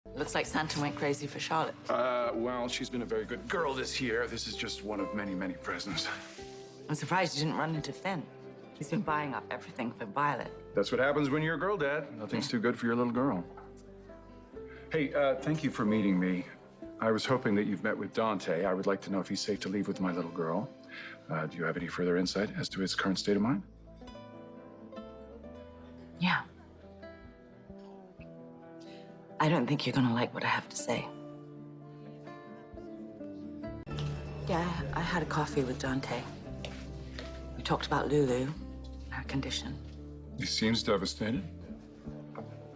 Looks like Santa went crazy for Charlotte. Well, she's been a very good girl this year. This is just one of many, many presents. I'm surprised you didn't run into Finn. He's been buying up everything for Violet. That's what happens when you're a girl, Dad. Nothing's too good for your little girl. Hey, thank you for meeting me. I was hoping that you've met with Dante. I would like to know if he's safe to leave with my little girl. Do you have any further insight as to his current state of mind? Yeah. I don't think you're gonna like what I have to say. Yeah, I had a coffee with Dante. We talked about Lulu, her condition. He seems devastated.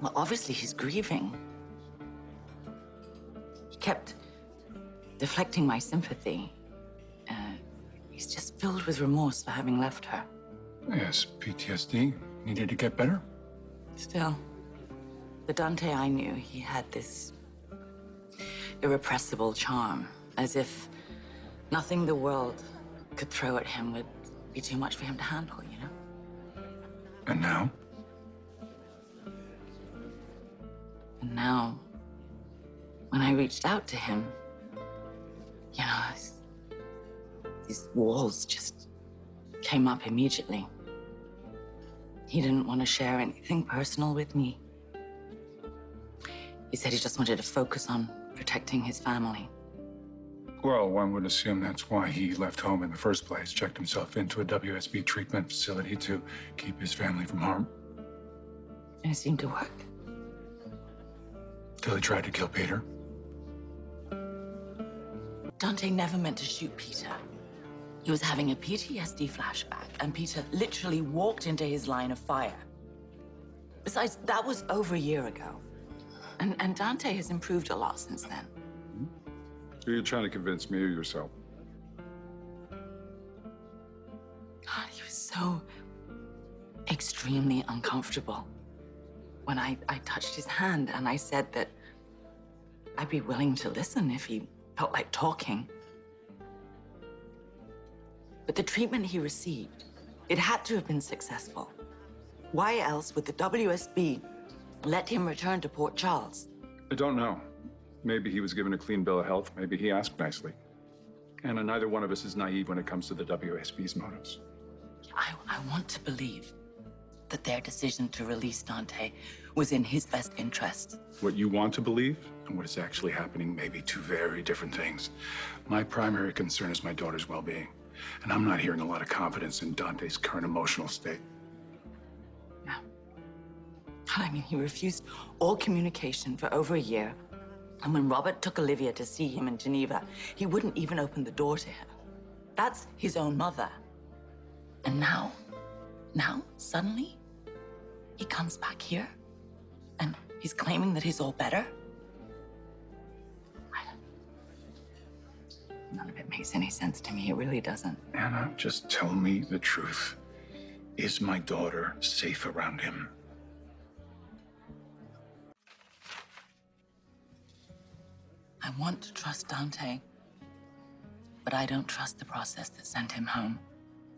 Well, obviously he's grieving. He kept deflecting my sympathy. He's just filled with remorse for having left her. Yes, PTSD. Needed to get better. Still, the Dante I knew, he had this irrepressible charm, as if nothing the world could throw at him would be too much for him to handle, you know? And now? And now, when I reached out to him, you know, these walls just came up immediately. He didn't want to share anything personal with me. He said he just wanted to focus on protecting his family. Well, one would assume that's why he left home in the first place, checked himself into a WSB treatment facility to keep his family from harm. And it seemed to work. Till he tried to kill Peter. Dante never meant to shoot Peter. He was having a PTSD flashback, and Peter literally walked into his line of fire. Besides, that was over a year ago. And Dante has improved a lot since then. Are you trying to convince me or yourself? God, he was so extremely uncomfortable when I touched his hand and I said that I'd be willing to listen if he felt like talking. But the treatment he received, it had to have been successful. Why else would the WSB let him return to Port Charles? I don't know. Maybe he was given a clean bill of health. Maybe he asked nicely. And neither one of us is naive when it comes to the WSB's motives. I want to believe that their decision to release Dante was in his best interest. What you want to believe and what is actually happening may be two very different things. My primary concern is my daughter's well-being. And I'm not hearing a lot of confidence in Dante's current emotional state. Yeah. I mean, he refused all communication for over a year. And when Robert took Olivia to see him in Geneva, he wouldn't even open the door to her. That's his own mother. And now, suddenly, he comes back here and he's claiming that he's all better. None of it makes any sense to me. It really doesn't. Anna, just tell me the truth. Is my daughter safe around him? I want to trust Dante, but I don't trust the process that sent him home.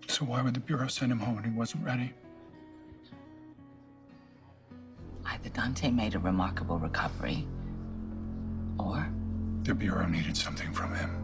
So why would the Bureau send him home when he wasn't ready? Either Dante made a remarkable recovery, or the Bureau needed something from him.